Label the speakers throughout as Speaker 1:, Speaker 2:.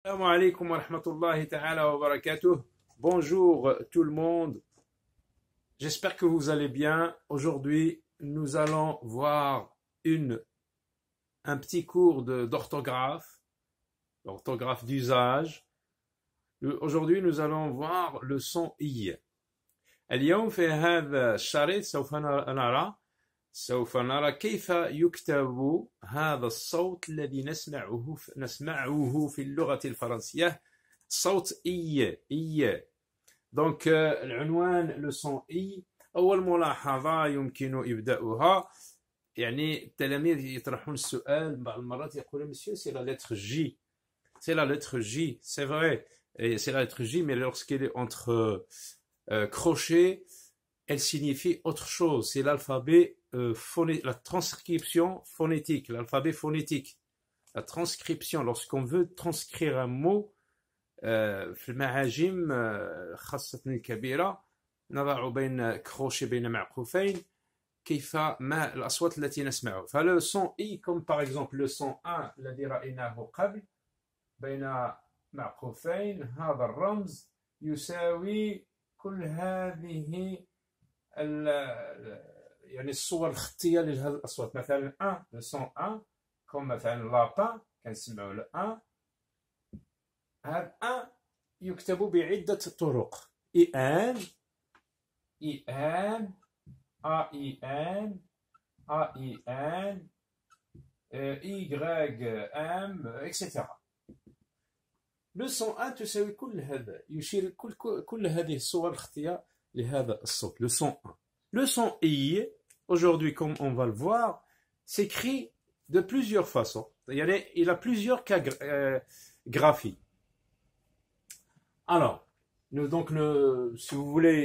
Speaker 1: Assalamu alaikum wa rahmatullahi ta'ala wa barakatuh. Bonjour tout le monde. J'espère que vous allez bien. Aujourd'hui, nous allons voir un petit cours d'orthographe, d'orthographe d'usage. Aujourd'hui, nous allons voir le son I. اليوم في هذا الشريط سوف نرى كيف يكتب هذا الصوت الذي نسمعه في اللغة الفرنسية صوت إي. دونك العنوان لو سون إي. أول ملاحظة يمكن إبداؤها، يعني التلاميذ يطرحون السؤال بعض المرات يقولون مسيو سي لا lettre J. C'est la lettre J, c'est vrai. C'est la lettre J, mais lorsqu'elle est entre crochets, elle signifie autre chose. C'est l'alphabet la transcription phonétique, l'alphabet phonétique. La transcription, lorsqu'on veut transcrire un mot في المعاجم خاصة الكبيرة نضع بين كروشي بين معقوفين كيف ما الأصوات التي نسمعها. فلو son I comme par exemple le son 1 الذي رأيناه قبل بين معقوفين، هذا الرمز يساوي كل هذه يعني الصور الخطية لهذه الأصوات. مثلا 1 le son 1 comme مثلا لابان كنسمعوا ل 1. هذا 1 يكتب بعدة طرق: إي آن etc. Le son 1 تساوي كل هذا، يشير كل هذه الصور الخطية لهذا الصوت. Le son 1. Le son I, aujourd'hui, comme on va le voir, s'écrit de plusieurs façons. Il a plusieurs graphies. Alors, si vous voulez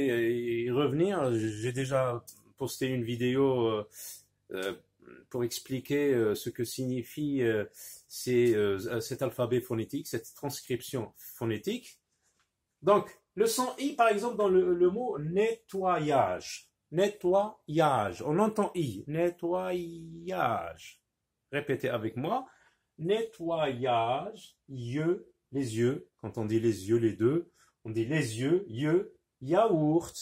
Speaker 1: y revenir, j'ai déjà posté une vidéo pour expliquer ce que signifie cet alphabet phonétique, cette transcription phonétique. Donc, le son I, par exemple, dans le mot nettoyage. Nettoyage. On entend I. Nettoyage. Répétez avec moi. Nettoyage. Les yeux. Quand on dit les yeux, les deux, on dit les yeux. Yaourt.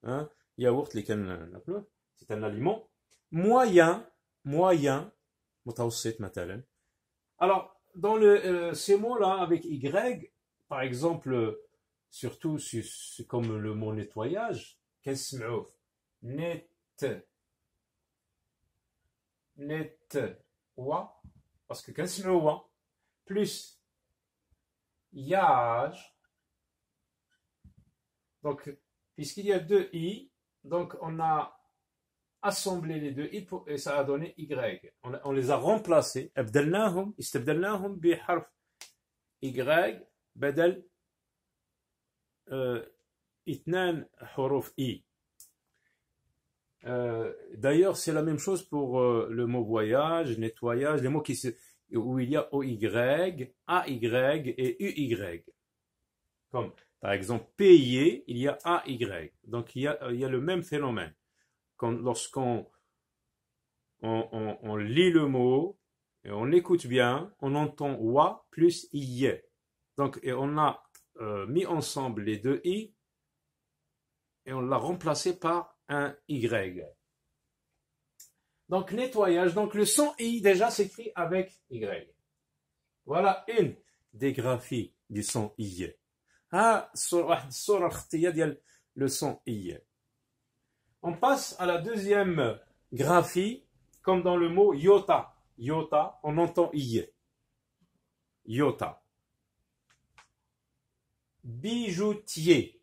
Speaker 1: Hein? Yaourt, c'est un aliment. Moyen. متوسط مثلا. Alors, dans ces mots-là, avec Y, par exemple, surtout comme le mot nettoyage, كنسمعوا parce que كنسمعوا plus yage. Donc, puisqu'il y a deux I, donc on a assemblé les deux I et ça a donné Y. On les a remplacés. استبدلناهم بحرف Y بدل 2 حروف I. D'ailleurs, c'est la même chose pour le mot voyage, nettoyage, les mots où il y a OY, AY et UY. Comme par exemple payer, il y a AY. Donc il y a le même phénomène. Lorsqu'on lit le mot et on écoute bien, on entend wa plus I. Donc et on a mis ensemble les deux I et on l'a remplacé par un Y. Donc nettoyage, donc le son I déjà s'écrit avec Y. Voilà une des graphies du son I. Le son I. On passe à la deuxième graphie, comme dans le mot iota. Iota, on entend I. Iota. Bijoutier.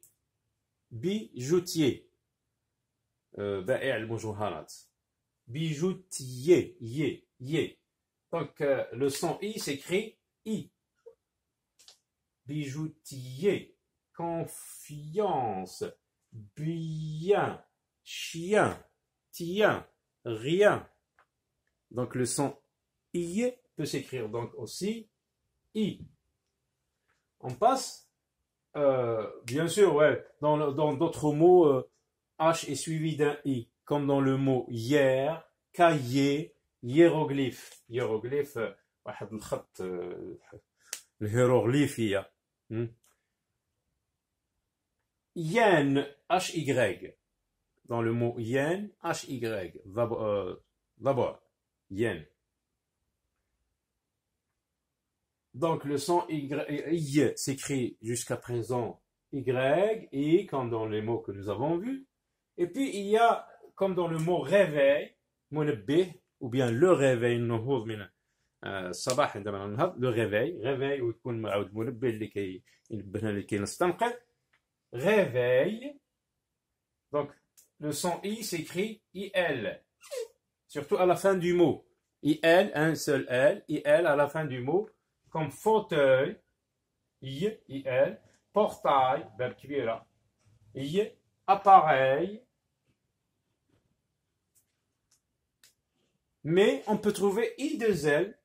Speaker 1: بائع المجوهرات. Bijoutier. Donc le son I s'écrit I. Bijoutier. Confiance. Bien. Chien. Tien. Rien. Donc le son I peut s'écrire donc aussi I. On passe, bien sûr, ouais, dans d'autres mots, H est suivi d'un I, comme dans le mot hier, cahier, hiéroglyphe. Hiéroglyphe, واحد الخط الهيروغليفية. ين HY. Dans le mot yen, HY. D'abord, yen. Donc le son Y s'écrit jusqu'à présent Y, et comme dans les mots que nous avons vus. Et puis il y a, comme dans le mot réveil, منبه, ou bien le réveil, النهوض من الصباح عندما ننهض, le réveil, réveil ويكون معود منبه اللي ينبهنا لكي نستنقذ. Réveil. Donc le son I s'écrit IL, surtout à la fin du mot. IL, un seul L, IL à la fin du mot, comme fauteuil, IL, portail, verbe كبيرة, appareil. Mais on peut trouver I2L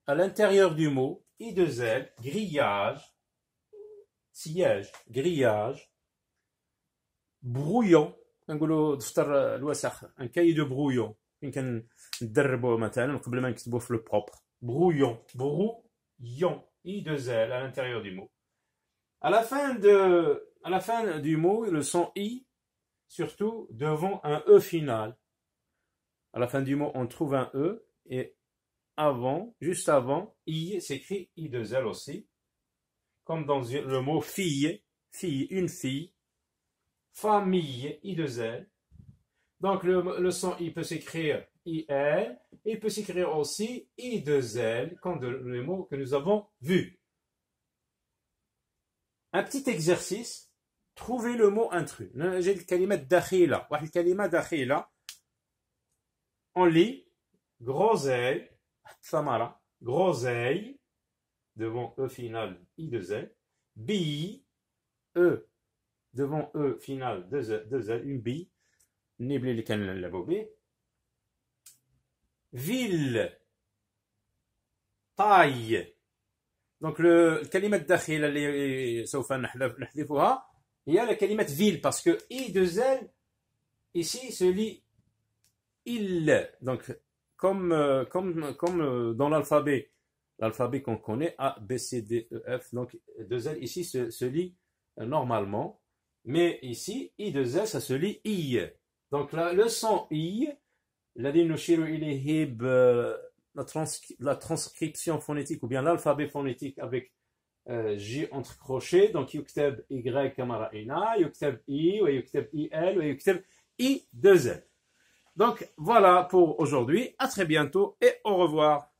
Speaker 1: à l'intérieur du mot, I2L, grillage, sillage, grillage, brouillon. نقولوا دفتر الوسخ ان كاي دو برويون يمكن ندربوا مثلا قبل ما نكتبوا في لو بروبر brouillon, brouillon, I2L à l'intérieur du mot. À la fin du mot, le son I, surtout devant un E final. À la fin du mot, on trouve un E, et avant, juste avant, I s'écrit I2L aussi, comme dans le mot fille, fille, une fille, famille, I2L. Donc le son I peut s'écrire IL, il peut s'écrire aussi I2L, comme le mot que nous avons vu. Un petit exercice, trouvez le mot intrus. J'ai le kalimat dakhila, واحد الكلمة داخلة. On lit groseille, ثمرة, groseille, devant E final, I2L, bille, E, devant E final, 2L, une bille, نبلي اللي كان نلعبوا به. Ville, taille. Donc الكلمة الداخلة اللي سوف نحذفها هي la كلمة ville, parce que I2L ici se lit il. Donc comme dans l'alphabet qu'on connaît, A, B, C, D, E, F, donc 2L ici se lit normalement, mais ici I2L ça se lit I. Donc là, le son I, الذي نشير إليه la transcription phonétique ou bien l'alphabet phonétique avec J entre crochets. Donc يكتب Y كما رأينا, يكتب I, ويكتب IL, ويكتب I2L. Donc voilà pour aujourd'hui, à très bientôt et au revoir.